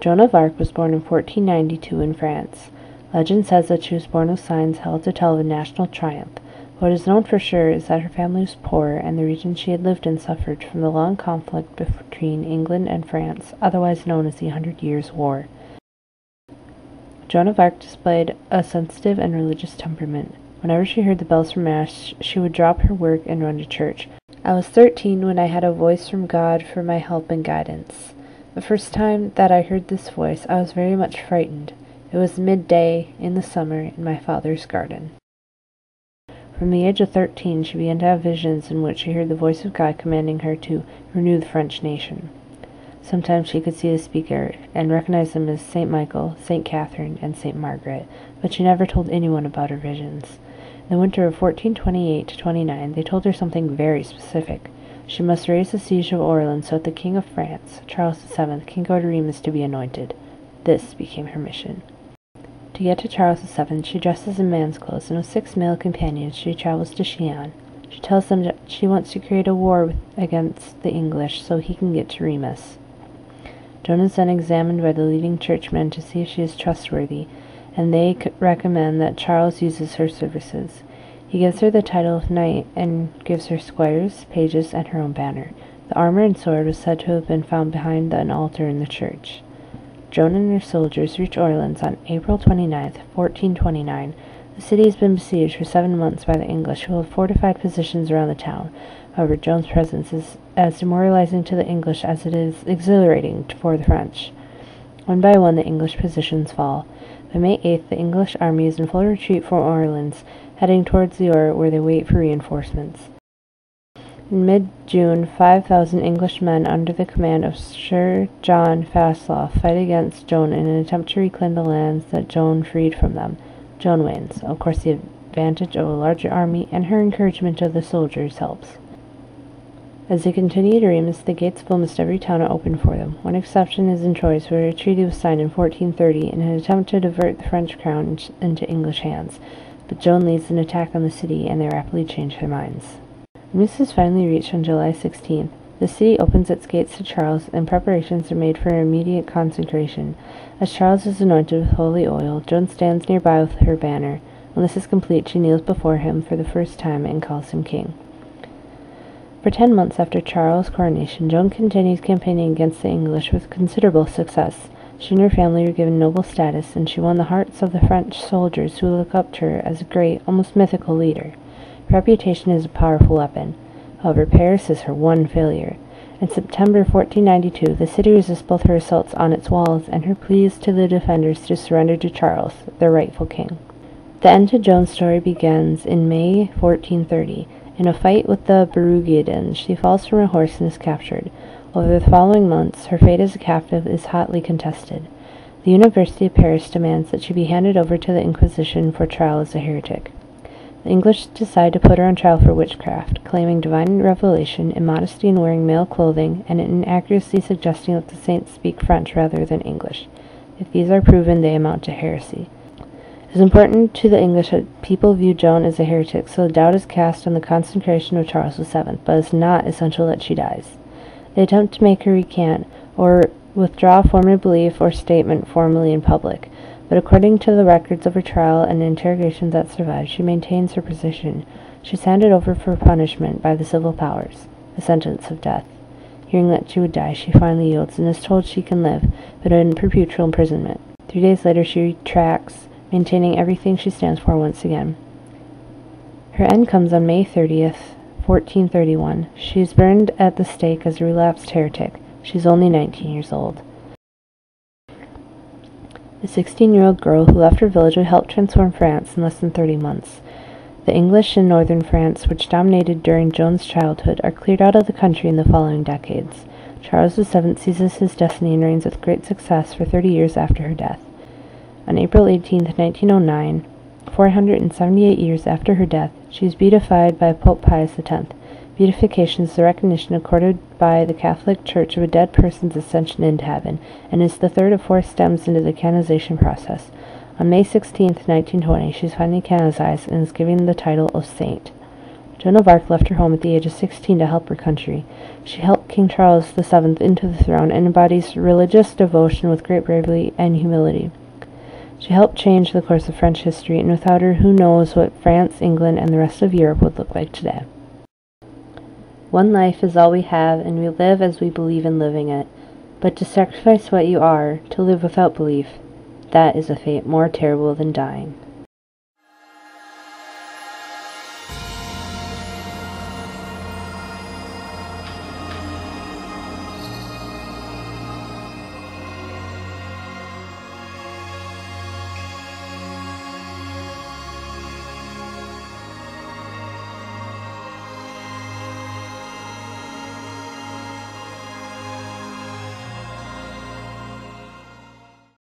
Joan of Arc was born in 1492 in France. Legend says that she was born with signs held to tell of a national triumph. What is known for sure is that her family was poor, and the region she had lived in suffered from the long conflict between England and France, otherwise known as the 100 Years' War. Joan of Arc displayed a sensitive and religious temperament. Whenever she heard the bells for Mass, she would drop her work and run to church. I was 13 when I had a voice from God for my help and guidance. The first time that I heard this voice, I was very much frightened. It was midday in the summer in my father's garden. From the age of 13, she began to have visions in which she heard the voice of God commanding her to renew the French nation. Sometimes she could see the speaker and recognize them as St. Michael, St. Catherine, and St. Margaret, but she never told anyone about her visions. In the winter of 1428-29, they told her something very specific. She must raise the siege of Orleans so that the King of France, Charles VII, can go to Rheims to be anointed. This became her mission. To get to Charles VII, she dresses in man's clothes, and with 6 male companions she travels to Chillon. She tells them that she wants to create a war against the English so he can get to Rheims. Joan is then examined by the leading churchmen to see if she is trustworthy, and they recommend that Charles uses her services. He gives her the title of knight and gives her squires, pages, and her own banner. The armor and sword was said to have been found behind an altar in the church. Joan and her soldiers reach Orleans on April 29, 1429. The city has been besieged for 7 months by the English, who have fortified positions around the town. However, Joan's presence is as demoralizing to the English as it is exhilarating for the French. One by one, the English positions fall. By May 8th, the English army is in full retreat from Orleans, heading towards the Loire, where they wait for reinforcements. In mid-June, 5,000 English men under the command of Sir John Fastolf fight against Joan in an attempt to reclaim the lands that Joan freed from them. Joan wins. Of course, the advantage of a larger army and her encouragement of the soldiers helps. As they continue to Rheims, the gates of almost every town are open for them. One exception is in Troyes, where a treaty was signed in 1430 in an attempt to divert the French crown into English hands. But Joan leads an attack on the city, and they rapidly change their minds. Rheims is finally reached on July 16th. The city opens its gates to Charles, and preparations are made for an immediate consecration. As Charles is anointed with holy oil, Joan stands nearby with her banner. When this is complete, she kneels before him for the first time and calls him king. For 10 months after Charles' coronation, Joan continues campaigning against the English with considerable success. She and her family were given noble status, and she won the hearts of the French soldiers who look up to her as a great, almost mythical leader. Reputation is a powerful weapon. However, Paris is her one failure. In September 1492, the city resists both her assaults on its walls and her pleas to the defenders to surrender to Charles, their rightful king. The end to Joan's story begins in May 1430. In a fight with the Burgundians, she falls from her horse and is captured. Over the following months, her fate as a captive is hotly contested. The University of Paris demands that she be handed over to the Inquisition for trial as a heretic. The English decide to put her on trial for witchcraft, claiming divine revelation, immodesty in wearing male clothing, and an inaccuracy suggesting that the saints speak French rather than English. If these are proven, they amount to heresy. It is important to the English that people view Joan as a heretic, so the doubt is cast on the consecration of Charles VII, but it is not essential that she dies. They attempt to make her recant or withdraw a former belief or statement formally in public, but according to the records of her trial and the interrogations that survive, she maintains her position. She is handed over for punishment by the civil powers, a sentence of death. Hearing that she would die, she finally yields and is told she can live, but in perpetual imprisonment. 3 days later, she retracts, maintaining everything she stands for once again. Her end comes on May 30th, 1431. She is burned at the stake as a relapsed heretic. She is only 19 years old. The 16-year-old girl who left her village would help transform France in less than 30 months. The English in northern France, which dominated during Joan's childhood, are cleared out of the country in the following decades. Charles VII seizes his destiny and reigns with great success for 30 years after her death. On April 18, 1909, 478 years after her death, she is beatified by Pope Pius X. Beatification is the recognition accorded by the Catholic Church of a dead person's ascension into heaven, and is the third of 4 steps into the canonization process. On May 16, 1920, she is finally canonized and is given the title of saint. Joan of Arc left her home at the age of 16 to help her country. She helped King Charles VII into the throne and embodies religious devotion with great bravery and humility. She helped change the course of French history, and without her, who knows what France, England, and the rest of Europe would look like today. One life is all we have, and we live as we believe in living it. But to sacrifice what you are, to live without belief, that is a fate more terrible than dying.